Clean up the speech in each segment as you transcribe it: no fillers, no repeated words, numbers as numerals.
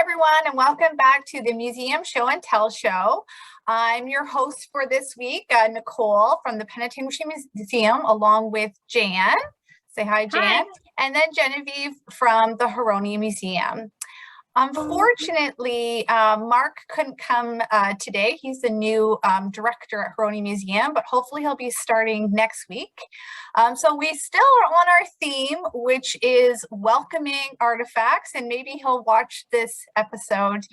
everyone, and welcome back to the Museum Show and Tell Show. I'm your host for this week, Nicole from the Penetanguishene Museum, along with Jan. Say hi, Jan. Hi. And then Genevieve from the Huronia Museum. Unfortunately, Mark couldn't come today. He's the new director at Huronia Museum, but hopefully he'll be starting next week. So we still are on our theme, which is welcoming artifacts, and maybe he'll watch this episode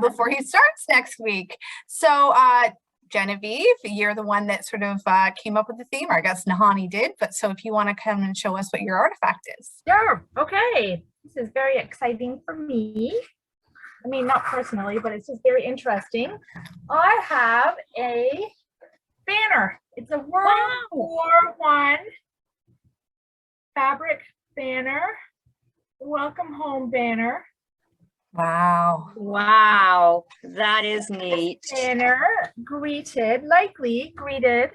before he starts next week. So Genevieve, you're the one that sort of came up with the theme, or I guess Nahani did, but so if you want to come and show us what your artifact is. Sure. Okay. This is very exciting for me. I mean, not personally, but it's just very interesting. I have a banner. It's a World War I fabric banner. Welcome home banner. Wow. Wow, that is neat. Banner likely greeted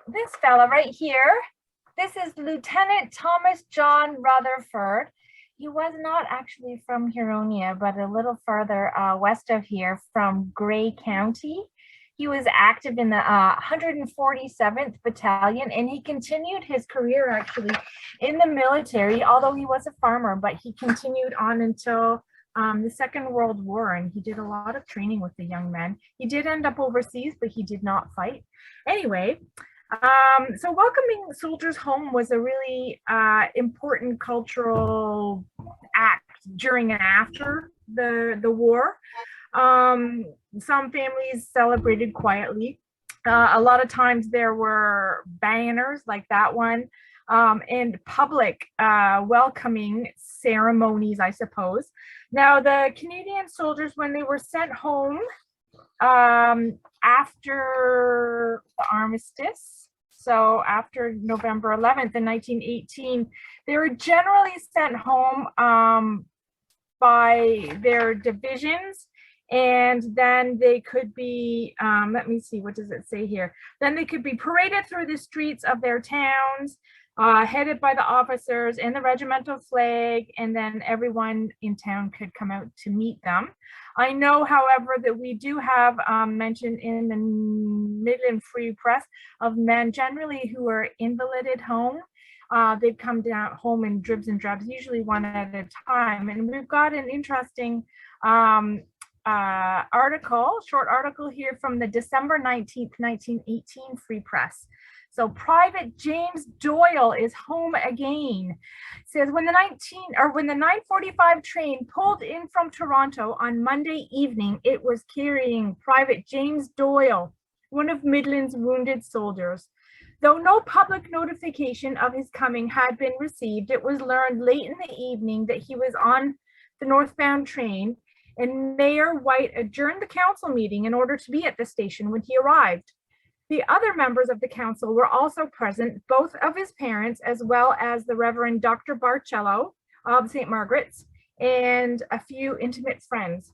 this fella right here. This is Lieutenant Thomas John Rutherford. He was not actually from Huronia, but a little further west of here from Grey County. He was active in the 147th Battalion, and he continued his career actually in the military, although he was a farmer, but he continued on until the Second World War, and he did a lot of training with the young men. He did end up overseas, but he did not fight. Anyway, so welcoming soldiers home was a really important cultural act during and after the war. Some families celebrated quietly. A lot of times there were banners like that one, and public welcoming ceremonies, I suppose. Now, the Canadian soldiers, when they were sent home after the armistice, so after November 11th in 1918, they were generally sent home by their divisions, and then they could be, let me see, what does it say here? Then they could be paraded through the streets of their towns, headed by the officers in the regimental flag, and then everyone in town could come out to meet them. I know, however, that we do have mentioned in the Midland Free Press of men generally who are invalided home. They'd come down home in dribs and drabs, usually one at a time. And we've got an interesting short article here from the December 19th, 1918 Free Press. So Private James Doyle is home again. It says when the 9:45 train pulled in from Toronto on Monday evening, it was carrying Private James Doyle, one of Midland's wounded soldiers. Though no public notification of his coming had been received, it was learned late in the evening that he was on the northbound train, and Mayor White adjourned the council meeting in order to be at the station when he arrived. The other members of the council were also present, both of his parents, as well as the Reverend Dr. Barcello of St. Margaret's, and a few intimate friends.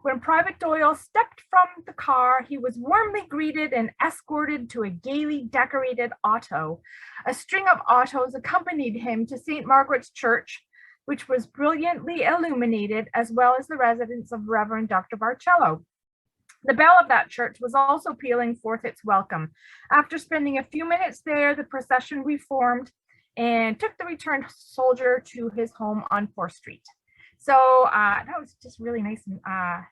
When Private Doyle stepped from the car, he was warmly greeted and escorted to a gaily decorated auto. A string of autos accompanied him to St. Margaret's Church, which was brilliantly illuminated, as well as the residence of Reverend Dr. Barcello. The bell of that church was also pealing forth its welcome. After spending a few minutes there, the procession reformed and took the returned soldier to his home on 4th Street. So that was just really nice and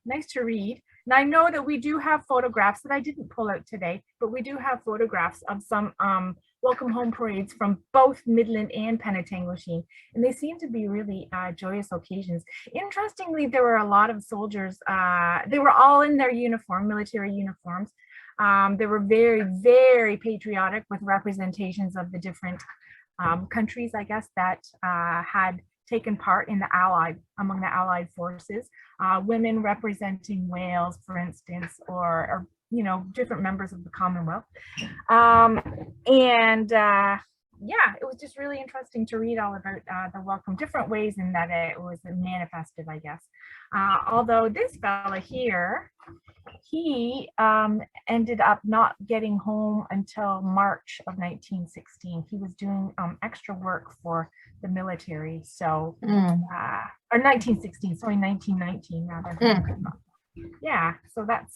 nice to read. And I know that we do have photographs that I didn't pull out today, but we do have photographs of some welcome home parades from both Midland and Penetanguishene, and they seem to be really joyous occasions. Interestingly, there were a lot of soldiers. They were all in their uniform, military uniforms. They were very, very patriotic, with representations of the different countries, I guess, that had taken part in among the Allied forces. Women representing Wales, for instance, or different members of the Commonwealth. And yeah, it was just really interesting to read all about the welcome, different ways in that it was manifested, I guess. Although this fella here, he ended up not getting home until March of 1916. He was doing extra work for the military. So, or 1916, sorry, 1919 rather. Yeah, so that's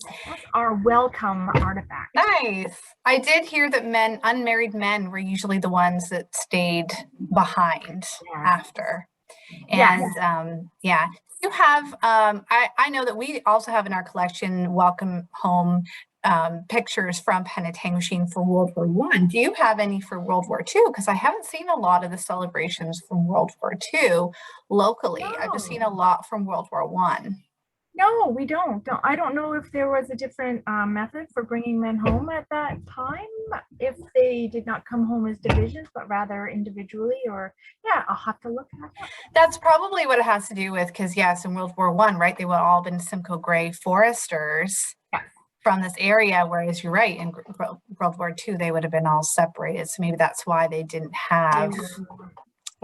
our welcome artifact. Nice. I did hear that unmarried men were usually the ones that stayed behind after. And yeah, you have, I know that we also have in our collection welcome home pictures from Penetanguishene for World War One. Do you have any for World War Two? Because I haven't seen a lot of the celebrations from World War Two locally. No. I've just seen a lot from World War One. No, we don't. I don't know if there was a different method for bringing men home at that time, if they did not come home as divisions, but rather individually, or yeah, I'll have to look at that. That's probably what it has to do with, because yes, in World War One, right, they would all been Simcoe Gray foresters from this area, whereas you're right, in World War Two, they would have been all separated. So maybe that's why they didn't have.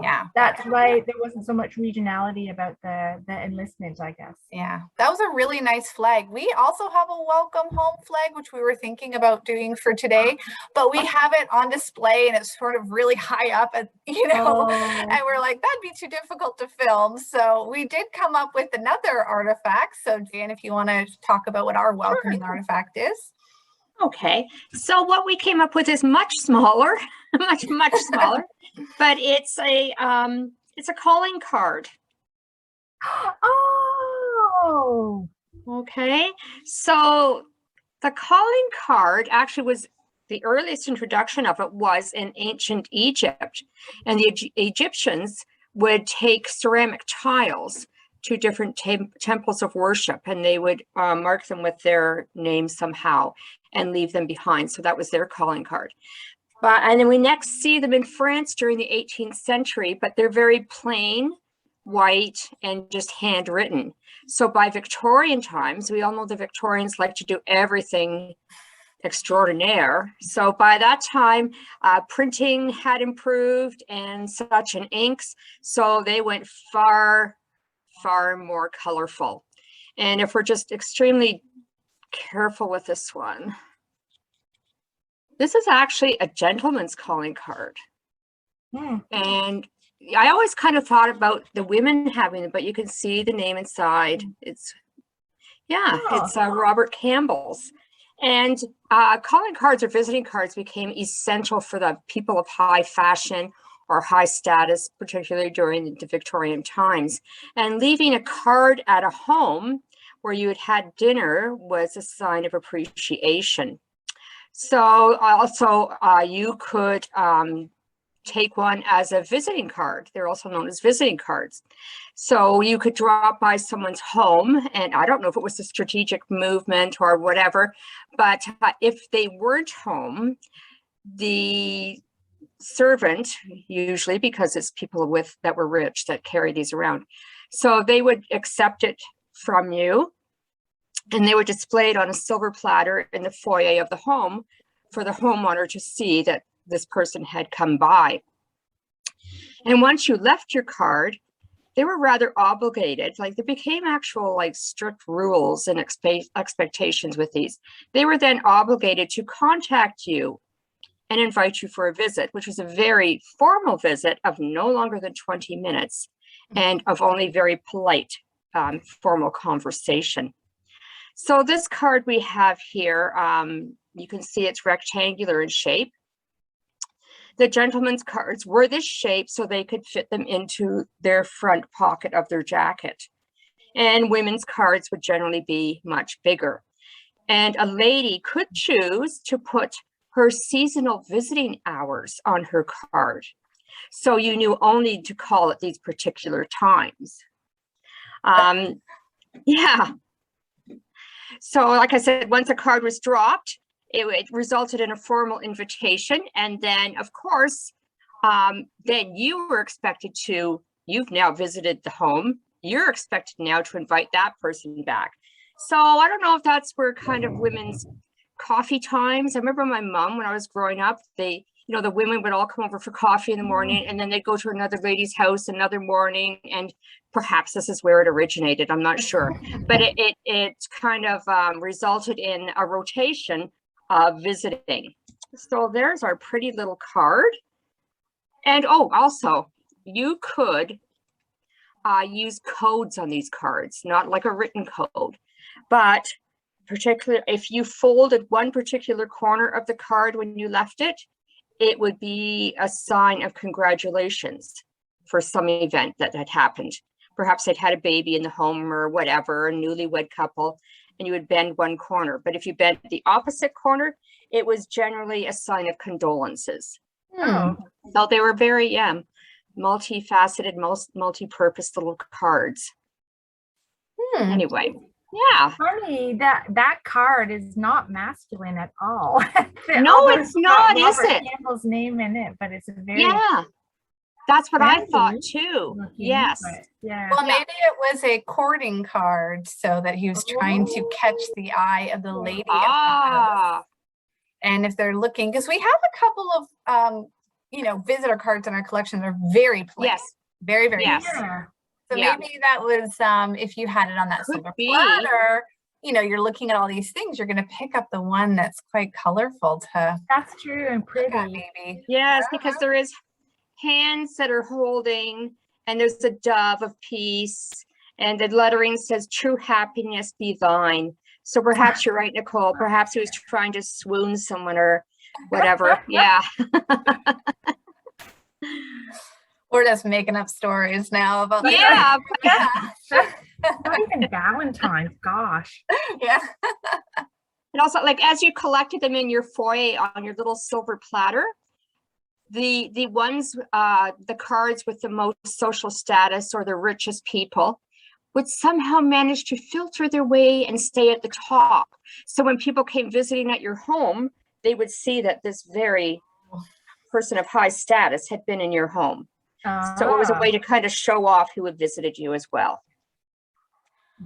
Yeah, that's right. There wasn't so much regionality about the enlistment, I guess. Yeah, that was a really nice flag. We also have a welcome home flag, which we were thinking about doing for today, but we have it on display and it's sort of really high up, and and we're like, that'd be too difficult to film. So we did come up with another artifact. So Jan, if you want to talk about what our welcoming artifact is. Okay, so what we came up with is much smaller, much smaller, but it's a calling card. Oh, okay. So the calling card actually was the earliest introduction of it was in ancient Egypt, and the Egyptians would take ceramic tiles to different temples of worship, and they would mark them with their names somehow and leave them behind. So that was their calling card. And then we next see them in France during the 18th century, but they're very plain, white, and just handwritten. So by Victorian times, we all know the Victorians like to do everything extraordinaire. So by that time, printing had improved and such, and inks. So they went far more colorful. And if we're just extremely careful with this one, this is actually a gentleman's calling card. And I always kind of thought about the women having it, but you can see the name inside. It's Robert Campbell's. And calling cards or visiting cards became essential for the people of high fashion or high status, particularly during the Victorian times. And leaving a card at a home where you had dinner was a sign of appreciation. So also you could take one as a visiting card. They're also known as visiting cards. So you could drop by someone's home, and I don't know if it was a strategic movement or whatever, but if they weren't home, the servant, usually, because it's people that were rich that carry these around, so they would accept it from you, and they would display it on a silver platter in the foyer of the home for the homeowner to see that this person had come by. And once you left your card, they were rather obligated, like there became actual like strict rules and expectations with these. They were then obligated to contact you and invite you for a visit, which was a very formal visit of no longer than 20 minutes and of only very polite formal conversation. So this card we have here, you can see it's rectangular in shape. The gentlemen's cards were this shape so they could fit them into their front pocket of their jacket. And women's cards would generally be much bigger. And a lady could choose to put her seasonal visiting hours on her card, so you knew only to call at these particular times. So like I said, once a card was dropped, it resulted in a formal invitation. And then, of course, then you were expected to, you've now visited the home, you're expected now to invite that person back. So I don't know if that's where kind of women's coffee times. I remember my mom, when I was growing up, you know, the women would all come over for coffee in the morning, and then they'd go to another lady's house another morning, and perhaps this is where it originated, I'm not sure, but it kind of resulted in a rotation of visiting. So there's our pretty little card. And oh, also, you could use codes on these cards, not like a written code, but particularly if you folded one particular corner of the card when you left it, it would be a sign of congratulations for some event that had happened. Perhaps they'd had a baby in the home or whatever, a newlywed couple, and you would bend one corner. But if you bent the opposite corner, it was generally a sign of condolences. Oh, So they were very multifaceted, multi-purpose little cards. Anyway, yeah. funny that card is not masculine at all. No, Although it's not, is Robert it? Campbell's name in it, but it's a very Yeah, that's what I thought trendy too. looking, Yes. but yeah. Well, maybe it was a courting card so that he was trying to catch the eye of the lady at the house. And if they're looking, because we have a couple of, you know, visitor cards in our collection that are very plain. Yes. Very, very Yes. plain. Yeah. So Yeah. maybe that was, if you had it on that Could silver be. platter, you know, you're looking at all these things, you're going to pick up the one that's quite colorful to That's true and look at, pretty. maybe. Yes, because there is hands that are holding, and there's a dove of peace, and the lettering says true happiness be thine. So perhaps you're right, Nicole. Perhaps he was trying to swoon someone or whatever. Yeah. We're just making up stories now about Yeah. Not even Valentine's, gosh. yeah. And also, like, as you collected them in your foyer on your little silver platter, the ones, the cards with the most social status or the richest people would somehow manage to filter their way and stay at the top. So when people came visiting at your home, they would see that this very person of high status had been in your home. So it was a way to kind of show off who had visited you as well.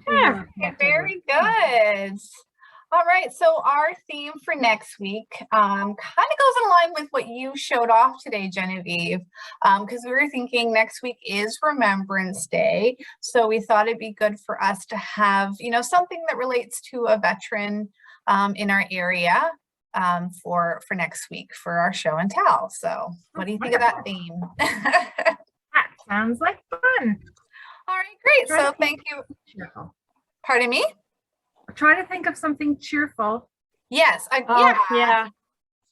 Yeah, okay, very good. All right, so our theme for next week kind of goes in line with what you showed off today, Genevieve, because we were thinking next week is Remembrance Day. So we thought it'd be good for us to have, you know, something that relates to a veteran in our area for next week for our show and tell. So what do you think of that theme? That sounds like fun. All right, great. So thank you. Cheerful. Pardon me? Try to think of something cheerful. Yes, Yeah.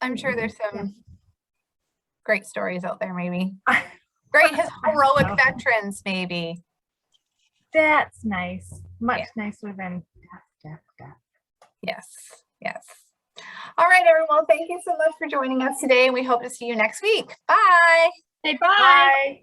I'm sure there's some great stories out there, maybe. Great heroic veterans, maybe. That's nice. Much nicer than death. Yes, yes. All right, everyone. Thank you so much for joining us today. We hope to see you next week. Bye. Say bye. Bye.